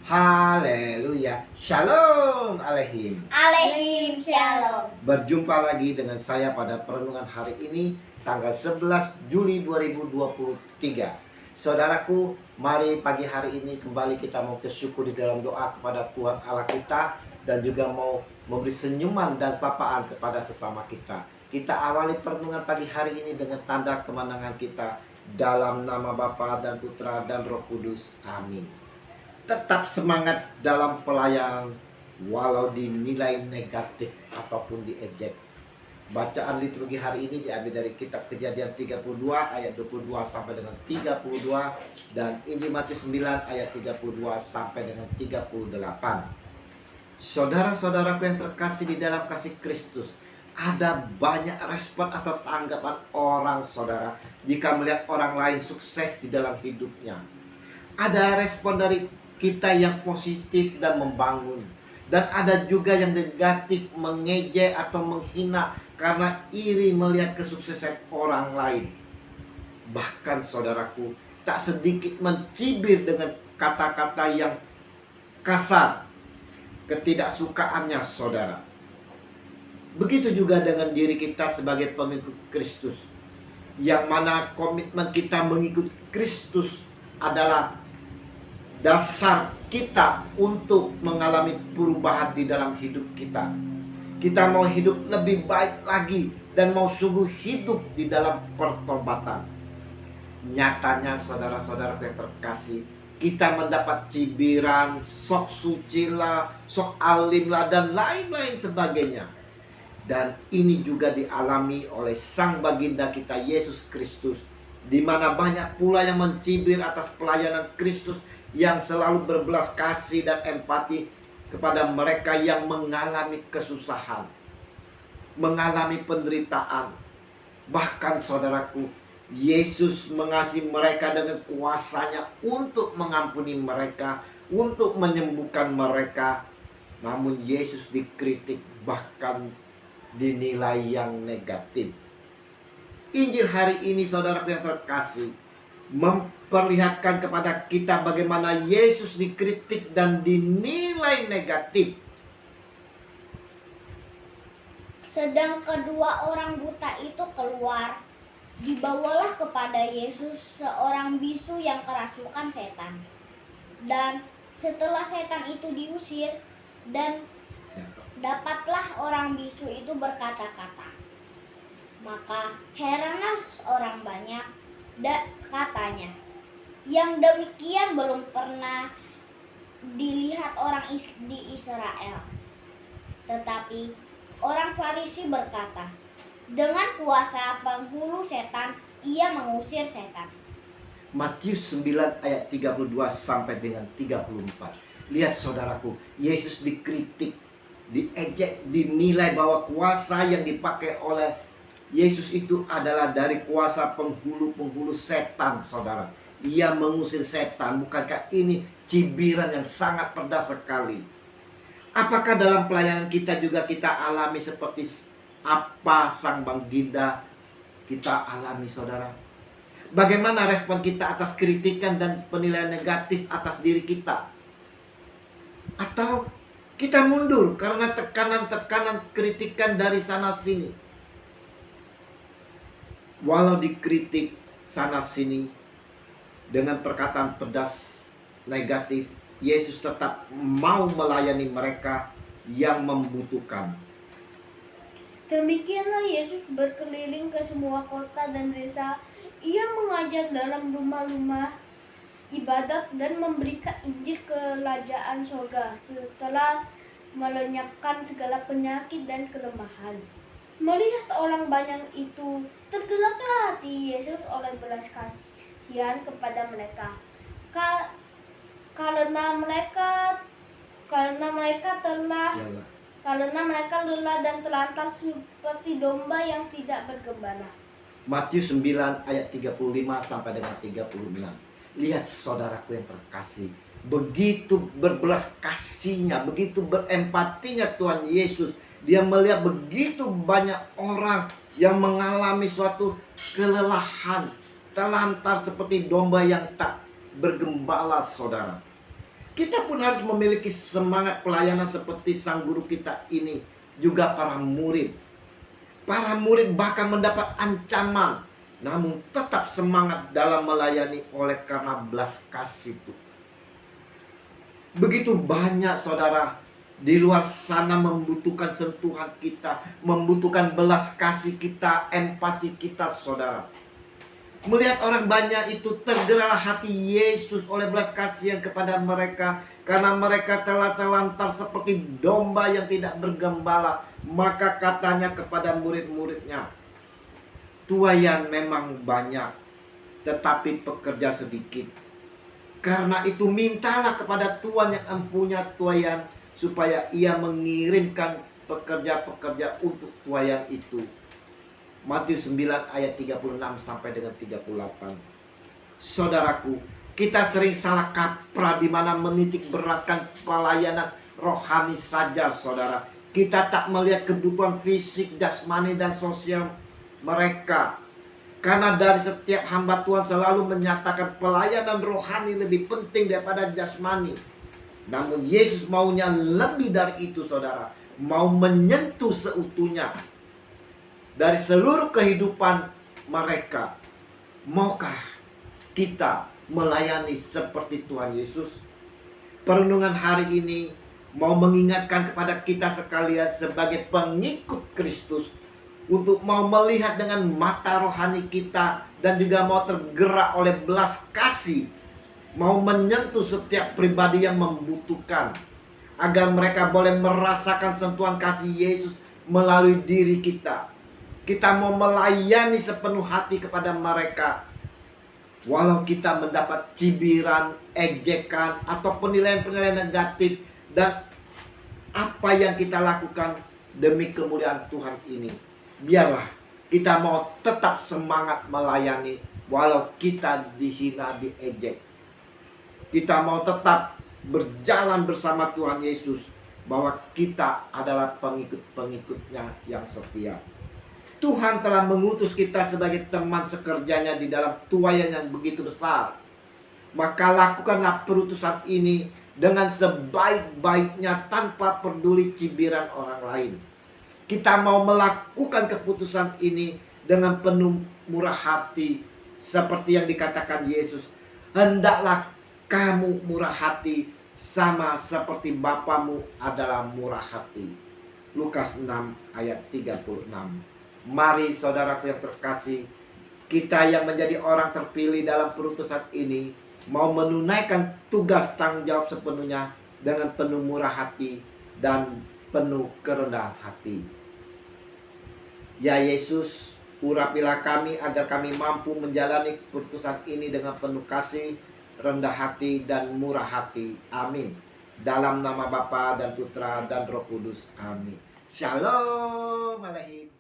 Haleluya. Shalom aleihim. Alaihim shalom. Berjumpa lagi dengan saya pada perenungan hari ini tanggal 11 Juli 2023. Saudaraku, mari pagi hari ini kembali kita mau bersyukur di dalam doa kepada Tuhan Allah kita, dan juga mau memberi senyuman dan sapaan kepada sesama kita. Kita awali perenungan pagi hari ini dengan tanda kemenangan kita dalam nama Bapa dan Putra dan Roh Kudus. Amin. Tetap semangat dalam pelayanan walau dinilai negatif ataupun diejek. Bacaan liturgi hari ini diambil dari kitab Kejadian 32 ayat 22 sampai dengan 32 dan Injil Matius 9 ayat 32 sampai dengan 38. Saudara-saudaraku yang terkasih di dalam kasih Kristus, ada banyak respon atau tanggapan orang saudara jika melihat orang lain sukses di dalam hidupnya. Ada respon dari kita yang positif dan membangun, dan ada juga yang negatif, mengejek atau menghina karena iri melihat kesuksesan orang lain. Bahkan saudaraku, tak sedikit mencibir dengan kata-kata yang kasar, ketidaksukaannya saudara. Begitu juga dengan diri kita sebagai pengikut Kristus, yang mana komitmen kita mengikut Kristus adalah dasar kita untuk mengalami perubahan di dalam hidup kita. Kita mau hidup lebih baik lagi dan mau sungguh hidup di dalam pertobatan. Nyatanya saudara-saudara yang terkasih, kita mendapat cibiran, sok suci lah, sok alim lah, dan lain-lain sebagainya. Dan ini juga dialami oleh Sang Baginda kita Yesus Kristus, di mana banyak pula yang mencibir atas pelayanan Kristus yang selalu berbelas kasih dan empati kepada mereka yang mengalami kesusahan, mengalami penderitaan. Bahkan saudaraku, Yesus mengasihi mereka dengan kuasanya untuk mengampuni mereka, untuk menyembuhkan mereka. Namun Yesus dikritik, bahkan dinilai yang negatif. Injil hari ini saudaraku yang terkasih memperlihatkan kepada kita bagaimana Yesus dikritik dan dinilai negatif. Sedang kedua orang buta itu keluar, dibawalah kepada Yesus seorang bisu yang kerasukan setan. Dan setelah setan itu diusir, dan dapatlah orang bisu itu berkata-kata. Maka heranlah orang banyak, katanya, yang demikian belum pernah dilihat orang di Israel. Tetapi orang Farisi berkata, dengan kuasa penghulu setan ia mengusir setan. Matius 9 ayat 32 sampai dengan 34. Lihat saudaraku, Yesus dikritik, diejek, dinilai bahwa kuasa yang dipakai oleh Yesus itu adalah dari kuasa penghulu setan saudara. Ia mengusir setan. Bukankah ini cibiran yang sangat pedas sekali? Apakah dalam pelayanan kita juga kita alami seperti apa Sang Baginda kita alami saudara? Bagaimana respon kita atas kritikan dan penilaian negatif atas diri kita? Atau kita mundur karena tekanan-tekanan kritikan dari sana sini? Walau dikritik sana sini dengan perkataan pedas negatif, Yesus tetap mau melayani mereka yang membutuhkan. Demikianlah Yesus berkeliling ke semua kota dan desa. Ia mengajar dalam rumah-rumah ibadat dan memberikan Injil kerajaan surga setelah melenyapkan segala penyakit dan kelemahan. Melihat orang banyak itu, tergeraklah hati Yesus oleh belas kasihan kepada mereka. Karena mereka lelah dan terlantar seperti domba yang tidak bergembala. Matius 9 ayat 35 sampai dengan 36. Lihat saudaraku yang terkasih, begitu berbelas kasihnya, begitu berempatinya Tuhan Yesus. Dia melihat begitu banyak orang yang mengalami suatu kelelahan, terlantar seperti domba yang tak bergembala saudara. Kita pun harus memiliki semangat pelayanan seperti sang guru kita ini. Juga para murid. Para murid bahkan mendapat ancaman, namun tetap semangat dalam melayani oleh karena belas kasih itu. Begitu banyak saudara di luar sana membutuhkan sentuhan kita, membutuhkan belas kasih kita, empati kita saudara. Melihat orang banyak itu, tergeraklah hati Yesus oleh belas kasihan kepada mereka, karena mereka telah terlantar seperti domba yang tidak bergembala. Maka katanya kepada murid-muridnya, tuaian memang banyak, tetapi pekerja sedikit. Karena itu mintalah kepada Tuhan yang empunya tuaian, supaya ia mengirimkan pekerja-pekerja untuk tuaian itu. Matius 9 ayat 36 sampai dengan 38. Saudaraku, kita sering salah kaprah di mana menitik beratkan pelayanan rohani saja, saudara. Kita tak melihat kebutuhan fisik, jasmani, dan sosial mereka. Karena dari setiap hamba Tuhan selalu menyatakan pelayanan rohani lebih penting daripada jasmani. Namun Yesus maunya lebih dari itu, saudara. Mau menyentuh seutuhnya dari seluruh kehidupan mereka. Maukah kita melayani seperti Tuhan Yesus? Perenungan hari ini mau mengingatkan kepada kita sekalian sebagai pengikut Kristus, untuk mau melihat dengan mata rohani kita, dan juga mau tergerak oleh belas kasih, mau menyentuh setiap pribadi yang membutuhkan, agar mereka boleh merasakan sentuhan kasih Yesus melalui diri kita. Kita mau melayani sepenuh hati kepada mereka. Walau kita mendapat cibiran, ejekan, atau penilaian-penilaian negatif, dan apa yang kita lakukan demi kemuliaan Tuhan ini, biarlah kita mau tetap semangat melayani walau kita dihina, diejek. Kita mau tetap berjalan bersama Tuhan Yesus, bahwa kita adalah pengikut-pengikutnya yang setia. Tuhan telah mengutus kita sebagai teman sekerjanya di dalam tuaian yang begitu besar. Maka lakukanlah perutusan ini dengan sebaik-baiknya, tanpa peduli cibiran orang lain. Kita mau melakukan keputusan ini dengan penuh murah hati, seperti yang dikatakan Yesus, hendaklah kamu murah hati sama seperti Bapamu adalah murah hati. Lukas 6 ayat 36. Mari saudaraku yang terkasih, kita yang menjadi orang terpilih dalam perutusan ini mau menunaikan tugas tanggung jawab sepenuhnya dengan penuh murah hati dan penuh kerendahan hati. Ya Yesus, urapilah kami agar kami mampu menjalani perutusan ini dengan penuh kasih, rendah hati, dan murah hati. Amin. Dalam nama Bapa dan Putra dan Roh Kudus. Amin. Shalom Aleichem.